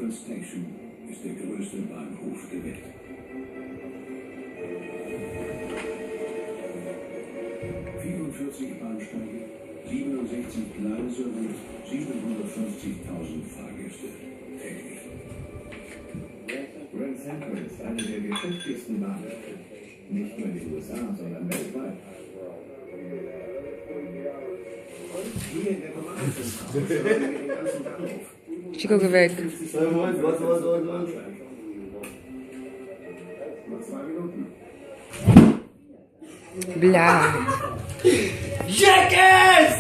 Central Station ist der größte Bahnhof der Welt. 44 Bahnsteige, 67 Gleise und 750.000 Fahrgäste täglich. Grand Central ist eine der geschäftigsten Bahnhöfe. Nicht nur in den USA, sondern weltweit. Hier in der Kommandozentrale den ganzen Bahnhof. Chico, geh weg. Noch 2 Minuten. Bla. Jackass!